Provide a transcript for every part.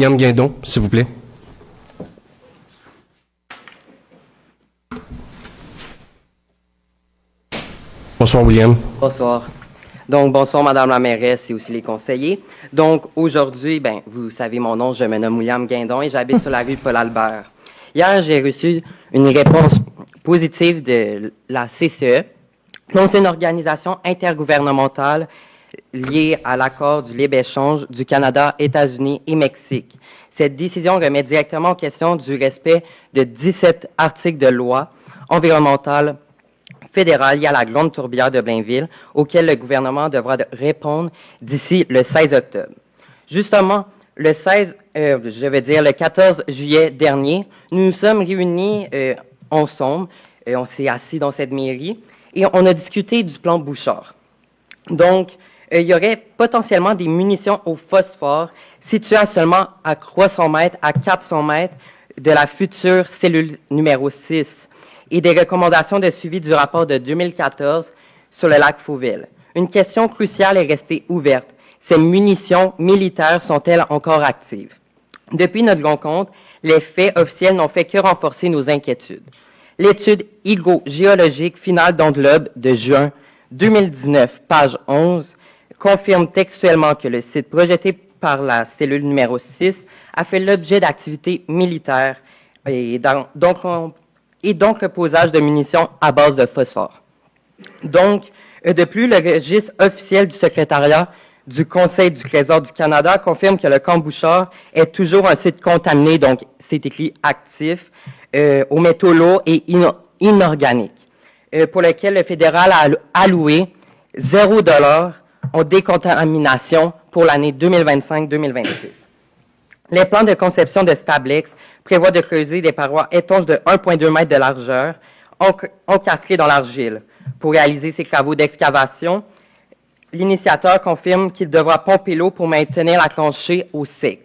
William Guindon, s'il vous plaît. Bonsoir, William. Bonsoir. Donc, bonsoir, Madame la mairesse et aussi les conseillers. Donc, aujourd'hui, vous savez mon nom, je me nomme William Guindon et j'habite sur la rue Paul-Albert. Hier, j'ai reçu une réponse positive de la CCE. Donc, c'est une organisation intergouvernementale liée à l'accord du libre-échange du Canada, États-Unis et Mexique. Cette décision remet directement en question du respect de 17 articles de loi environnementale fédérale liée à la Grande Tourbière de Blainville, auquel le gouvernement devra répondre d'ici le 16 octobre. Justement, le 14 juillet dernier, nous nous sommes réunis ensemble, on s'est assis dans cette mairie et on a discuté du plan Bouchard. Donc, il y aurait potentiellement des munitions au phosphore situées à seulement à 300 mètres à 400 mètres de la future cellule numéro 6 et des recommandations de suivi du rapport de 2014 sur le lac Fauville. Une question cruciale est restée ouverte. Ces munitions militaires sont-elles encore actives? Depuis notre rencontre, les faits officiels n'ont fait que renforcer nos inquiétudes. L'étude hydrogéologique finale d'Anglobe de juin 2019, page 11, confirme textuellement que le site projeté par la cellule numéro 6 a fait l'objet d'activités militaires et donc le posage de munitions à base de phosphore. Donc, de plus, le registre officiel du secrétariat du Conseil du Trésor du Canada confirme que le camp Bouchard est toujours un site contaminé, donc c'est écrit actif, aux métaux lourds et inorganiques, pour lequel le fédéral a alloué 0 $ en décontamination pour l'année 2025-2026. Les plans de conception de Stablex prévoient de creuser des parois étanches de 1,2 m de largeur, encastrées dans l'argile. Pour réaliser ces travaux d'excavation, l'initiateur confirme qu'il devra pomper l'eau pour maintenir la tranchée au sec.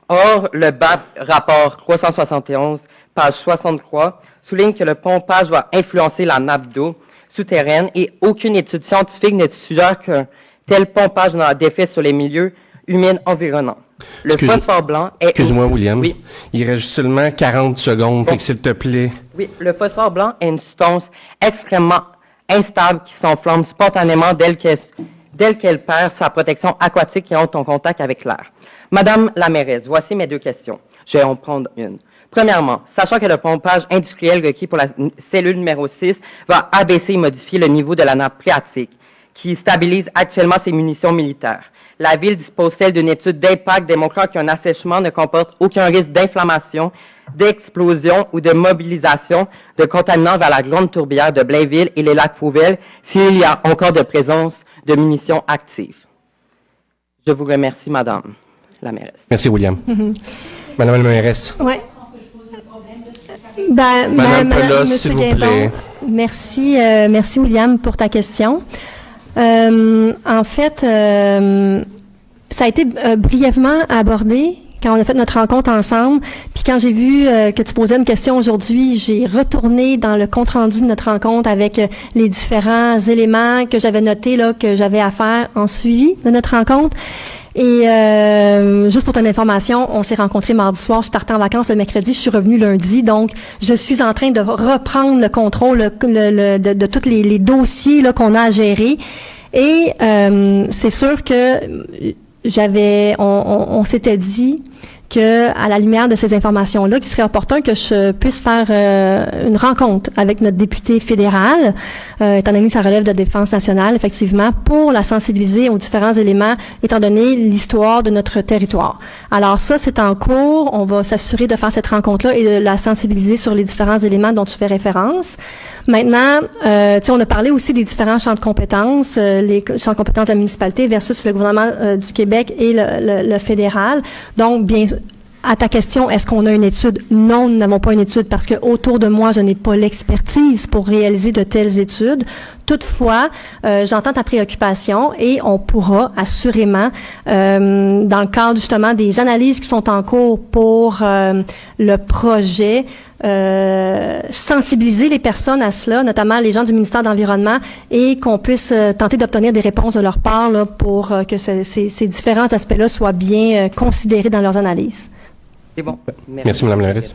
Or, le BAP rapport 371, page 63, souligne que le pompage va influencer la nappe d'eau souterraine et aucune étude scientifique ne suggère qu'un tel pompage n'a d'effet sur les milieux humides environnants. Le phosphore blanc est... Excuse-moi, William. Oui. Il reste seulement 40 secondes, fait que s'il te plaît. Oui, le phosphore blanc est une substance extrêmement instable qui s'enflamme spontanément dès qu'elle perd sa protection aquatique et entre en contact avec l'air. Madame la mairesse, voici mes deux questions. Je vais en prendre une. Premièrement, sachant que le pompage industriel requis pour la cellule numéro 6 va abaisser et modifier le niveau de la nappe phréatique, qui stabilise actuellement ses munitions militaires. La Ville dispose-t-elle d'une étude d'impact démontrant qu'un assèchement ne comporte aucun risque d'inflammation, d'explosion ou de mobilisation de contaminants vers la Grande Tourbière de Blainville et les lacs Fauville s'il y a encore de présence de munitions actives? Je vous remercie, Madame la mairesse. Merci, William. Madame la mairesse. Oui. Madame Pelosse, s'il vous plaît. Merci, merci, William, pour ta question. En fait, ça a été brièvement abordé quand on a fait notre rencontre ensemble. Puis quand j'ai vu que tu posais une question aujourd'hui, j'ai retourné dans le compte-rendu de notre rencontre avec les différents éléments que j'avais notés, là, que j'avais à faire en suivi de notre rencontre. Et juste pour ton information, on s'est rencontrés mardi soir, je partais en vacances le mercredi, je suis revenue lundi, donc je suis en train de reprendre le contrôle de tous les dossiers là qu'on a à gérer. Et c'est sûr que on s'était dit que, à la lumière de ces informations-là, qu'il serait opportun que je puisse faire une rencontre avec notre député fédéral, étant donné que ça relève de défense nationale, effectivement, pour la sensibiliser aux différents éléments, étant donné l'histoire de notre territoire. Alors ça, c'est en cours. On va s'assurer de faire cette rencontre-là et de la sensibiliser sur les différents éléments dont tu fais référence. Maintenant, on a parlé aussi des différents champs de compétences, les champs de compétences de la municipalité versus le gouvernement du Québec et le fédéral. Donc, bien à ta question, est-ce qu'on a une étude? Non, nous n'avons pas une étude parce que autour de moi, je n'ai pas l'expertise pour réaliser de telles études. Toutefois, j'entends ta préoccupation et on pourra assurément, dans le cadre justement des analyses qui sont en cours pour le projet, sensibiliser les personnes à cela, notamment les gens du ministère de l'Environnement, et qu'on puisse tenter d'obtenir des réponses de leur part là, pour que ces différents aspects-là soient bien considérés dans leurs analyses. C'est bon. Merci, Mme la ministre.